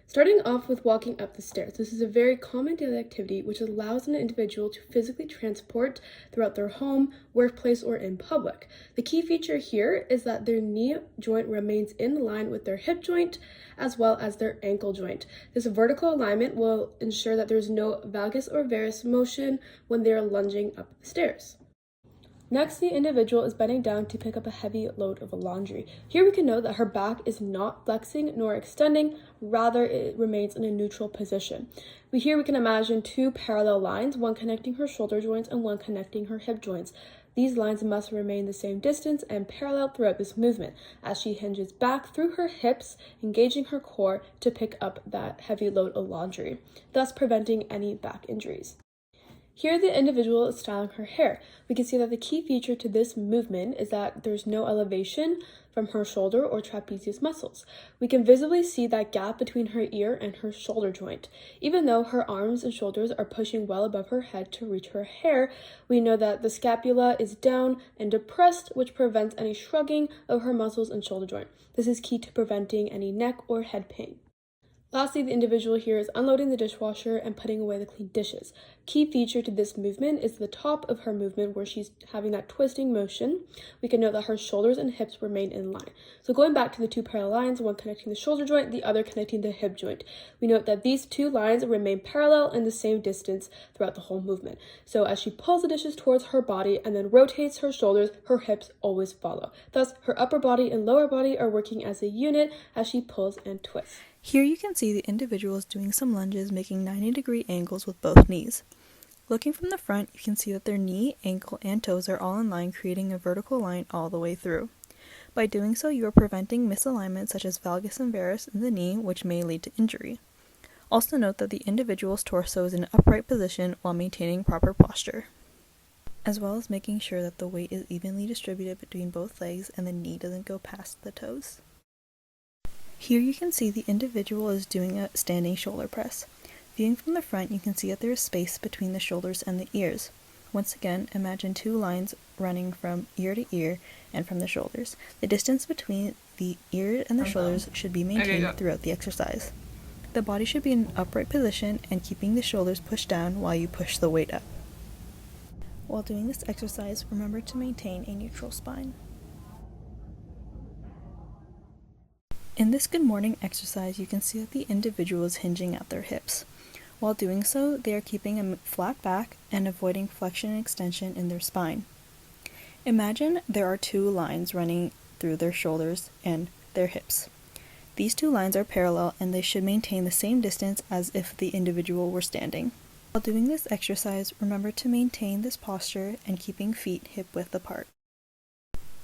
Starting off with walking up the stairs. This is a very common daily activity which allows an individual to physically transport throughout their home, workplace, or in public. The key feature here is that their knee joint remains in line with their hip joint as well as their ankle joint. This vertical alignment will ensure that there's no valgus or varus motion when they are lunging up the stairs. Next, the individual is bending down to pick up a heavy load of laundry. Here we can note that her back is not flexing nor extending, rather it remains in a neutral position. Here we can imagine two parallel lines, one connecting her shoulder joints and one connecting her hip joints. These lines must remain the same distance and parallel throughout this movement as she hinges back through her hips, engaging her core to pick up that heavy load of laundry, thus preventing any back injuries. Here the individual is styling her hair. We can see that the key feature to this movement is that there's no elevation from her shoulder or trapezius muscles. We can visibly see that gap between her ear and her shoulder joint. Even though her arms and shoulders are pushing well above her head to reach her hair, we know that the scapula is down and depressed, which prevents any shrugging of her muscles and shoulder joint. This is key to preventing any neck or head pain. Lastly, the individual here is unloading the dishwasher and putting away the clean dishes. Key feature to this movement is the top of her movement where she's having that twisting motion. We can note that her shoulders and hips remain in line. So going back to the two parallel lines, one connecting the shoulder joint, the other connecting the hip joint. We note that these two lines remain parallel and the same distance throughout the whole movement. So as she pulls the dishes towards her body and then rotates her shoulders, her hips always follow. Thus, her upper body and lower body are working as a unit as she pulls and twists. Here you can see the individual is doing some lunges, making 90-degree angles with both knees. Looking from the front, you can see that their knee, ankle, and toes are all in line, creating a vertical line all the way through. By doing so, you are preventing misalignment such as valgus and varus in the knee, which may lead to injury. Also note that the individual's torso is in an upright position while maintaining proper posture, as well as making sure that the weight is evenly distributed between both legs and the knee doesn't go past the toes. Here you can see the individual is doing a standing shoulder press. Viewing from the front, you can see that there is space between the shoulders and the ears. Once again, imagine two lines running from ear to ear and from the shoulders. The distance between the ear and the shoulders should be maintained throughout the exercise. The body should be in an upright position and keeping the shoulders pushed down while you push the weight up. While doing this exercise, remember to maintain a neutral spine. In this good morning exercise, you can see that the individual is hinging at their hips. While doing so, they are keeping a flat back and avoiding flexion and extension in their spine. Imagine there are two lines running through their shoulders and their hips. These two lines are parallel and they should maintain the same distance as if the individual were standing. While doing this exercise, remember to maintain this posture and keeping feet hip-width apart.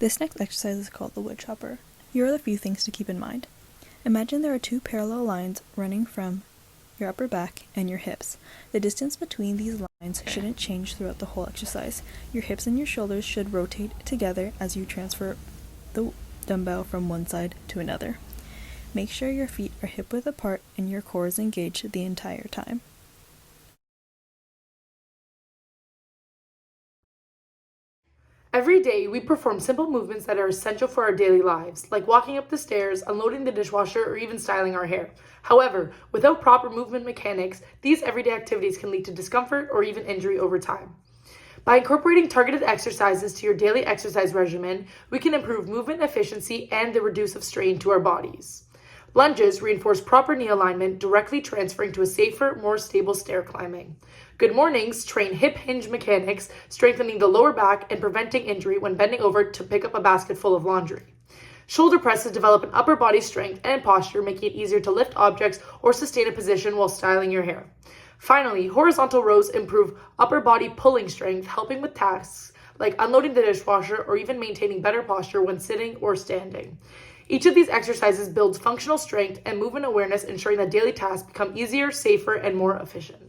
This next exercise is called the wood chopper. Here are the few things to keep in mind. Imagine there are two parallel lines running from your upper back and your hips. The distance between these lines shouldn't change throughout the whole exercise. Your hips and your shoulders should rotate together as you transfer the dumbbell from one side to another. Make sure your feet are hip-width apart and your core is engaged the entire time. Every day, we perform simple movements that are essential for our daily lives, like walking up the stairs, unloading the dishwasher, or even styling our hair. However, without proper movement mechanics, these everyday activities can lead to discomfort or even injury over time. By incorporating targeted exercises to your daily exercise regimen, we can improve movement efficiency and the reduce of strain to our bodies. Lunges reinforce proper knee alignment, directly transferring to a safer, more stable stair climbing. Good mornings train hip hinge mechanics, strengthening the lower back and preventing injury when bending over to pick up a basket full of laundry. Shoulder presses develop an upper body strength and posture, making it easier to lift objects or sustain a position while styling your hair. Finally, horizontal rows improve upper body pulling strength, helping with tasks like unloading the dishwasher or even maintaining better posture when sitting or standing. Each of these exercises builds functional strength and movement awareness, ensuring that daily tasks become easier, safer, and more efficient.